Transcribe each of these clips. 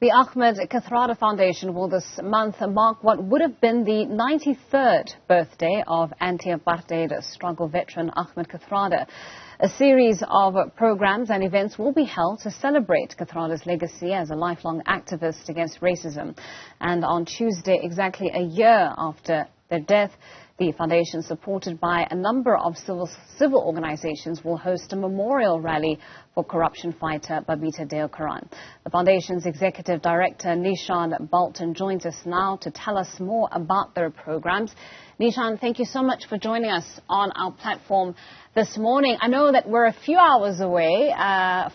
The Ahmed Kathrada Foundation will this month mark what would have been the 93rd birthday of anti-apartheid struggle veteran Ahmed Kathrada. A series of programs and events will be held to celebrate Kathrada's legacy as a lifelong activist against racism. And on Tuesday, exactly a year after their death, the foundation, supported by a number of civil organizations, will host a memorial rally for corruption fighter Babita Deokaran. The foundation's executive director, Neeshan Balton, joins us now to tell us more about their programs. Neeshan, thank you so much for joining us on our platform this morning. I know that we're a few hours away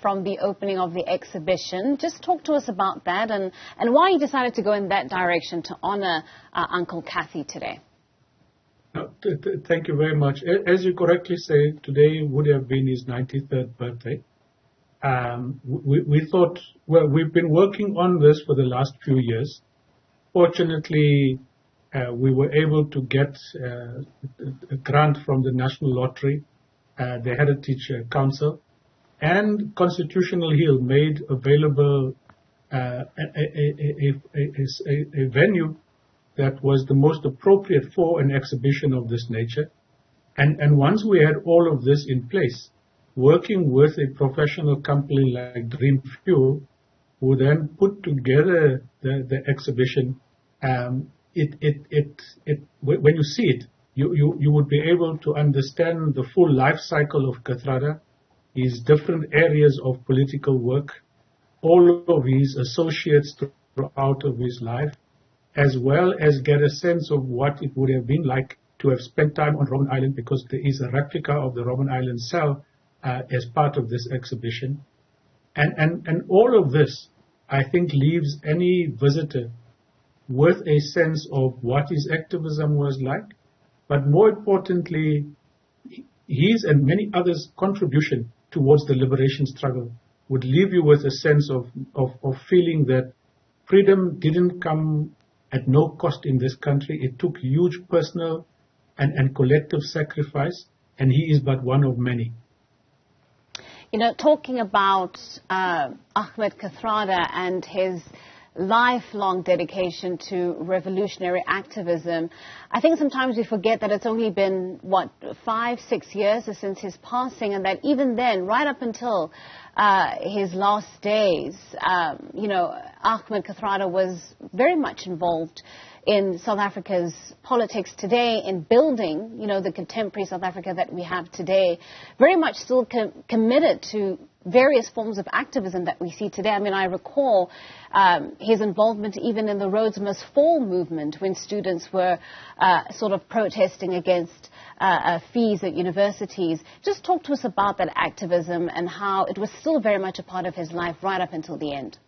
from the opening of the exhibition. Just talk to us about that and why you decided to go in that direction to honor Uncle Kathy today. Thank you very much. As you correctly say, today would have been his 93rd birthday. We thought, well, we've been working on this for the last few years. Fortunately, we were able to get a grant from the National Lottery, the Heritage Council, and Constitutional Hill made available a venue that was the most appropriate for an exhibition of this nature. And once we had all of this in place, working with a professional company like Dream Fuel, who then put together the exhibition, when you see it, you would be able to understand the full life cycle of Kathrada, his different areas of political work, all of his associates throughout of his life, as well as get a sense of what it would have been like to have spent time on Robben Island, because there is a replica of the Robben Island cell as part of this exhibition. And all of this, I think, leaves any visitor with a sense of what his activism was like, but more importantly, his and many others' contribution towards the liberation struggle would leave you with a sense of feeling that freedom didn't come at no cost in this country. It took huge personal and collective sacrifice, and he is but one of many. You know, talking about Ahmed Kathrada and his lifelong dedication to revolutionary activism, I think sometimes we forget that it's only been, 5-6 years since his passing, and that even then, right up until his last days, Ahmed Kathrada was very much involved in South Africa's politics today, in building, the contemporary South Africa that we have today, very much still committed to various forms of activism that we see today. I mean, I recall his involvement even in the Rhodes Must Fall movement, when students were sort of protesting against fees at universities. Just talk to us about that activism and how it was still very much a part of his life right up until the end.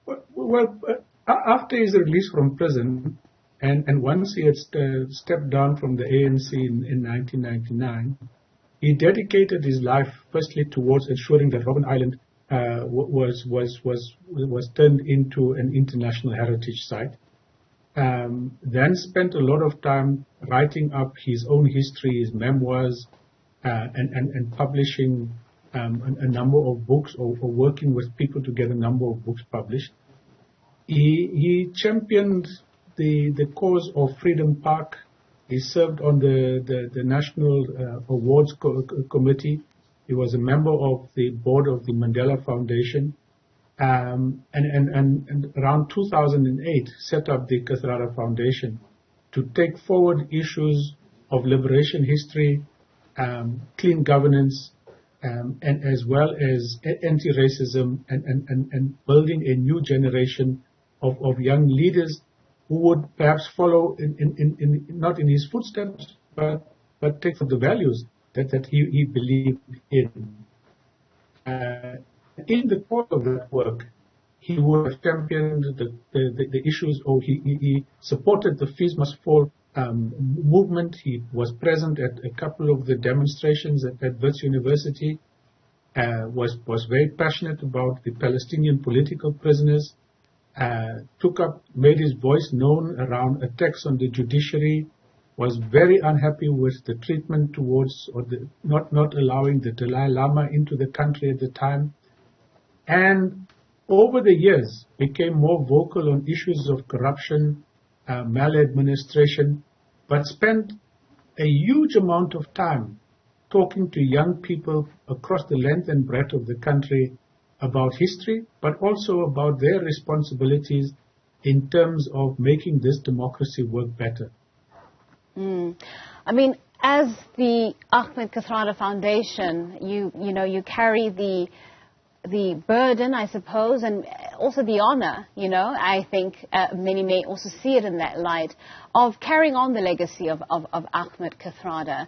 Well, after his release from prison, and once he had stepped down from the ANC in 1999, he dedicated his life firstly towards ensuring that Robben Island was turned into an international heritage site. Then spent a lot of time writing up his own history, his memoirs, and publishing a number of books, or working with people to get a number of books published. He championed the cause of Freedom Park. He served on the National Awards Committee. He was a member of the board of the Mandela Foundation. And around 2008, set up the Kathrada Foundation to take forward issues of liberation history, clean governance, and as well as anti-racism, and building a new generation of young leaders who would perhaps follow not in his footsteps, but take for the values that he believed in. In the course of that work, he would have championed the issues, or he supported the Fees Must Fall movement. He was present at a couple of the demonstrations at Wits University, was very passionate about the Palestinian political prisoners, made his voice known around attacks on the judiciary, was very unhappy with the treatment towards, or not allowing the Dalai Lama into the country at the time, and over the years became more vocal on issues of corruption, maladministration, but spent a huge amount of time talking to young people across the length and breadth of the country about history, but also about their responsibilities in terms of making this democracy work better. I mean, as the Ahmed Kathrada Foundation, you carry the burden, I suppose, and also the honor, I think many may also see it in that light, of carrying on the legacy of Ahmed Kathrada.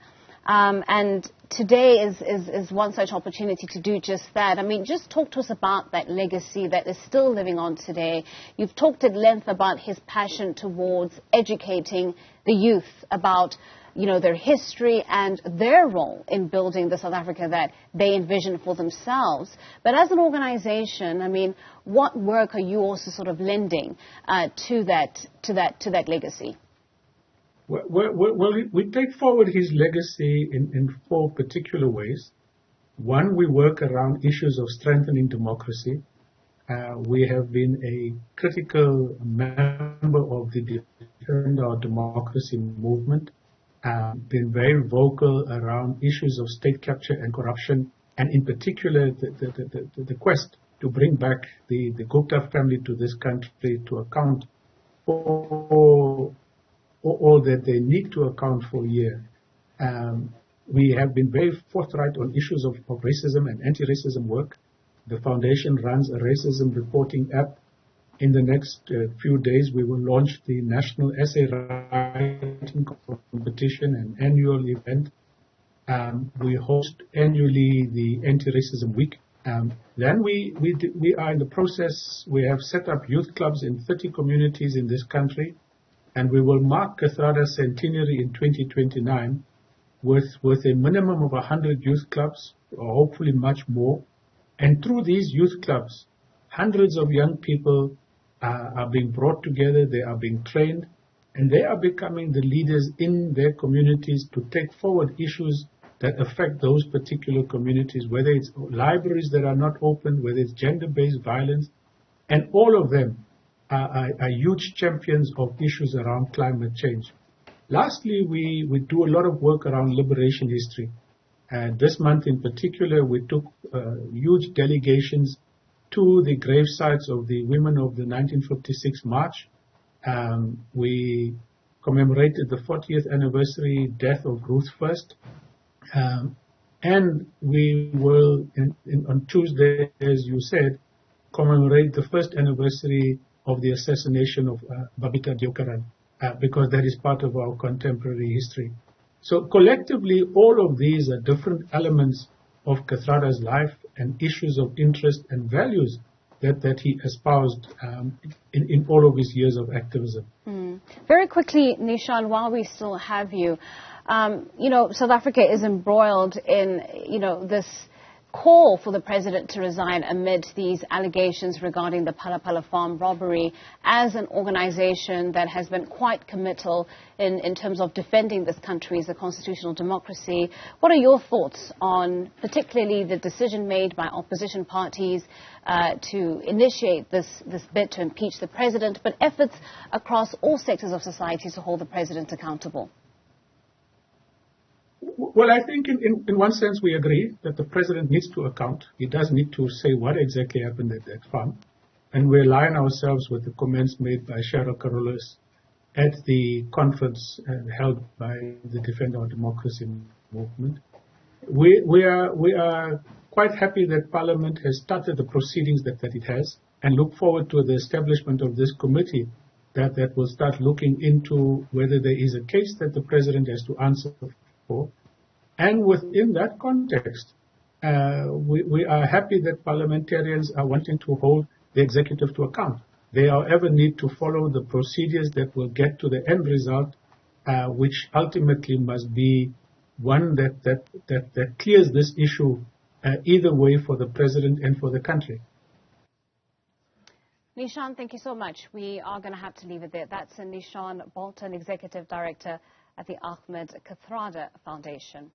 And today is one such opportunity to do just that. I mean, just talk to us about that legacy that is still living on today. You've talked at length about his passion towards educating the youth about, their history and their role in building the South Africa that they envision for themselves. But as an organization, I mean, what work are you also sort of lending to that legacy? Well, we take forward his legacy in four particular ways. One, we work around issues of strengthening democracy. We have been a critical member of the Defend Our Democracy movement, been very vocal around issues of state capture and corruption, and in particular the quest to bring back the Gupta family to this country to account for all that they need to account for here. We have been very forthright on issues of racism and anti-racism work. The foundation runs a racism reporting app. In the next few days, we will launch the National Essay Writing Competition, an annual event. We host annually the Anti-Racism Week. Then we are in the process. We have set up youth clubs in 30 communities in this country, and we will mark Kathrada's centenary in 2029 with a minimum of 100 youth clubs, or hopefully much more. And through these youth clubs, hundreds of young people are being brought together, they are being trained, and they are becoming the leaders in their communities to take forward issues that affect those particular communities, whether it's libraries that are not open, whether it's gender-based violence, and all of them are huge champions of issues around climate change. Lastly, we do a lot of work around liberation history. And this month in particular, we took huge delegations to the grave sites of the women of the 1956 march. We commemorated the 40th anniversary death of Ruth First. And we will, on Tuesday, as you said, commemorate the first anniversary of the assassination of Babita Deokaran, because that is part of our contemporary history. So collectively, all of these are different elements of Kathrada's life and issues of interest and values that he espoused in all of his years of activism. Very quickly, Neeshan, while we still have you, South Africa is embroiled in, this call for the president to resign amid these allegations regarding the Phala farm robbery. As an organization that has been quite committal in terms of defending this country as a constitutional democracy, what are your thoughts on particularly the decision made by opposition parties to initiate this bid to impeach the president, but efforts across all sectors of society to hold the president accountable? Well, I think in one sense we agree that the president needs to account. He does need to say what exactly happened at that farm. And we align ourselves with the comments made by Cheryl Carolus at the conference held by the Defend Our Democracy movement. We are quite happy that Parliament has started the proceedings that it has, and look forward to the establishment of this committee that will start looking into whether there is a case that the president has to answer for. And within that context, we are happy that parliamentarians are wanting to hold the executive to account. They, however, need to follow the procedures that will get to the end result, which ultimately must be one that clears this issue either way for the president and for the country. Neeshan, thank you so much. We are going to have to leave it there. That's Neeshan Balton, Executive Director at the Ahmed Kathrada Foundation.